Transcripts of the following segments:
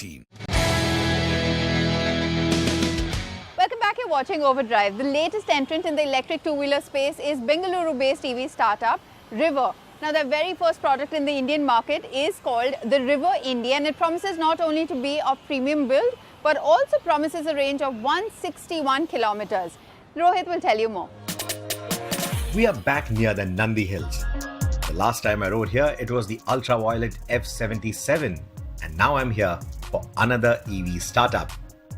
18. Welcome back, you're watching Overdrive. The latest entrant in the electric two-wheeler space is Bengaluru-based EV startup River. Now, their very first product in the Indian market is called the River Indy, and it promises not only to be of premium build, but also promises a range of 161 kilometers. Rohit will tell you more. We are back near the Nandi Hills. The last time I rode here, it was the ultraviolet F77, and now I'm here for another EV startup,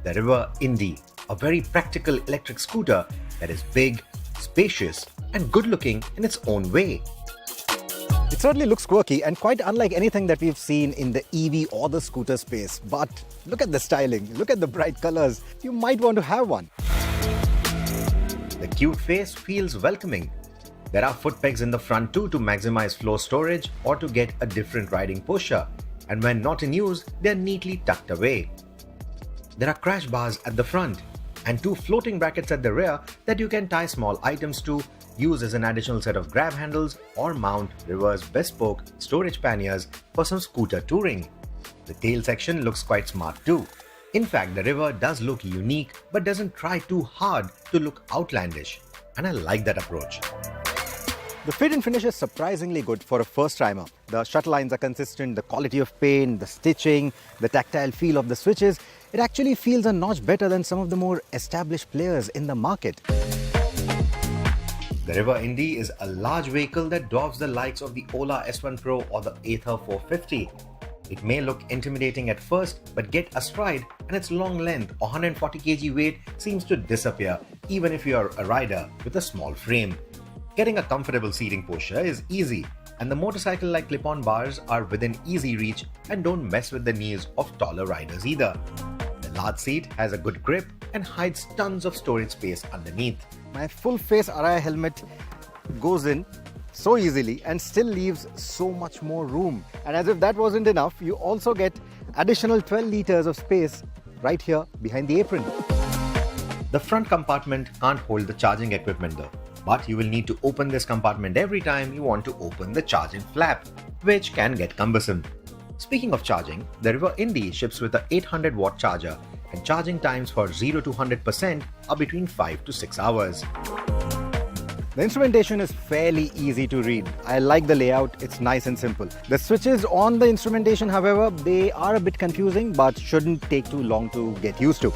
the River Indy, a very practical electric scooter that is big, spacious, and good-looking in its own way. It certainly looks quirky and quite unlike anything that we've seen in the EV or the scooter space. But look at the styling, look at the bright colors. You might want to have one. The cute face feels welcoming. There are foot pegs in the front too to maximize floor storage or to get a different riding posture. And when not in use, they're neatly tucked away. There are crash bars at the front and two floating brackets at the rear that you can tie small items to, use as an additional set of grab handles, or mount River's bespoke storage panniers for some scooter touring. The tail section looks quite smart too. In fact, the River does look unique but doesn't try too hard to look outlandish, and I like that approach. The fit and finish is surprisingly good for a first-timer. The shuttle lines are consistent, the quality of paint, the stitching, the tactile feel of the switches. It actually feels a notch better than some of the more established players in the market. The River Indy is a large vehicle that dwarfs the likes of the Ola S1 Pro or the Ather 450. It may look intimidating at first, but get astride and its long length or 140 kg weight seems to disappear even if you are a rider with a small frame. Getting a comfortable seating posture is easy, and the motorcycle-like clip-on bars are within easy reach and don't mess with the knees of taller riders either. The large seat has a good grip and hides tons of storage space underneath. My full face Arai helmet goes in so easily and still leaves so much more room. And as if that wasn't enough, you also get additional 12 liters of space right here behind the apron. The front compartment can't hold the charging equipment though, but you will need to open this compartment every time you want to open the charging flap, which can get cumbersome. Speaking of charging, the River Indy ships with an 800 watt charger, and charging times for 0 to 100% are between 5 to 6 hours. The instrumentation is fairly easy to read. I like the layout, it's nice and simple. The switches on the instrumentation, however, they are a bit confusing but shouldn't take too long to get used to.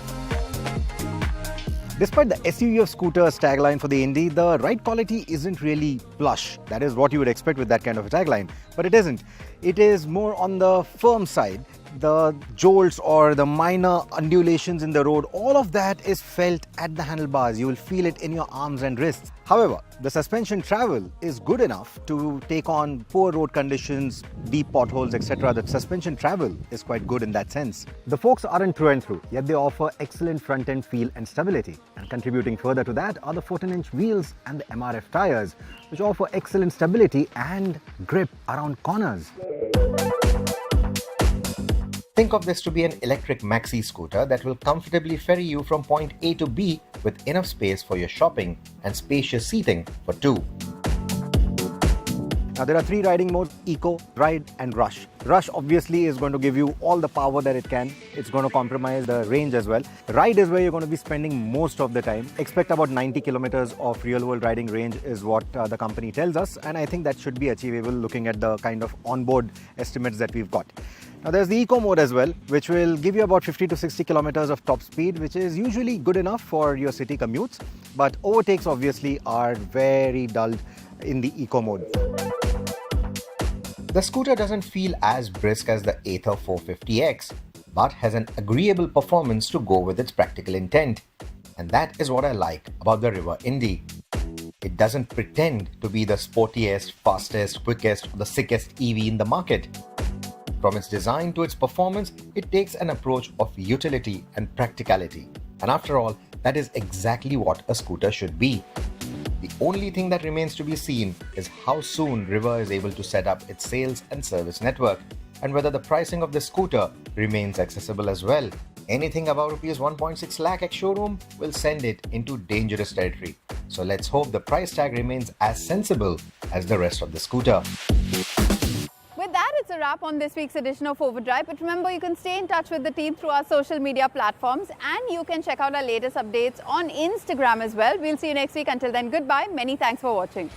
Despite the SUV of scooters tagline for the Indy, the ride quality isn't really plush. That is what you would expect with that kind of a tagline, but it isn't. It is more on the firm side. The jolts or the minor undulations in the road, all of that is felt at the handlebars. You will feel it in your arms and wrists. However, the suspension travel is good enough to take on poor road conditions, deep potholes, etc. The suspension travel is quite good in that sense. The forks aren't through and through, yet they offer excellent front-end feel and stability. And contributing further to that are the 14-inch wheels and the MRF tires, which offer excellent stability and grip around corners. Think of this to be an electric maxi scooter that will comfortably ferry you from point A to B with enough space for your shopping and spacious seating for two. Now there are three riding modes: Eco, Ride and Rush. Rush obviously is going to give you all the power that it can. It's going to compromise the range as well. Ride is where you're going to be spending most of the time. Expect about 90 kilometers of real world riding range is what the company tells us, and I think that should be achievable looking at the kind of onboard estimates that we've got. Now there's the Eco mode as well, which will give you about 50 to 60 kilometers of top speed, which is usually good enough for your city commutes, but overtakes obviously are very dulled in the Eco mode. The scooter doesn't feel as brisk as the Ather 450X, but has an agreeable performance to go with its practical intent. And that is what I like about the River Indy. It doesn't pretend to be the sportiest, fastest, quickest, or the sickest EV in the market. From its design to its performance, it takes an approach of utility and practicality. And after all, that is exactly what a scooter should be. The only thing that remains to be seen is how soon River is able to set up its sales and service network, and whether the pricing of the scooter remains accessible as well. Anything above Rs 1.6 lakh at showroom will send it into dangerous territory. So let's hope the price tag remains as sensible as the rest of the scooter. With that, it's that's a wrap on this week's edition of Overdrive. But remember, you can stay in touch with the team through our social media platforms, and you can check out our latest updates on Instagram as well. We'll see you next week. Until then, goodbye. Many thanks for watching.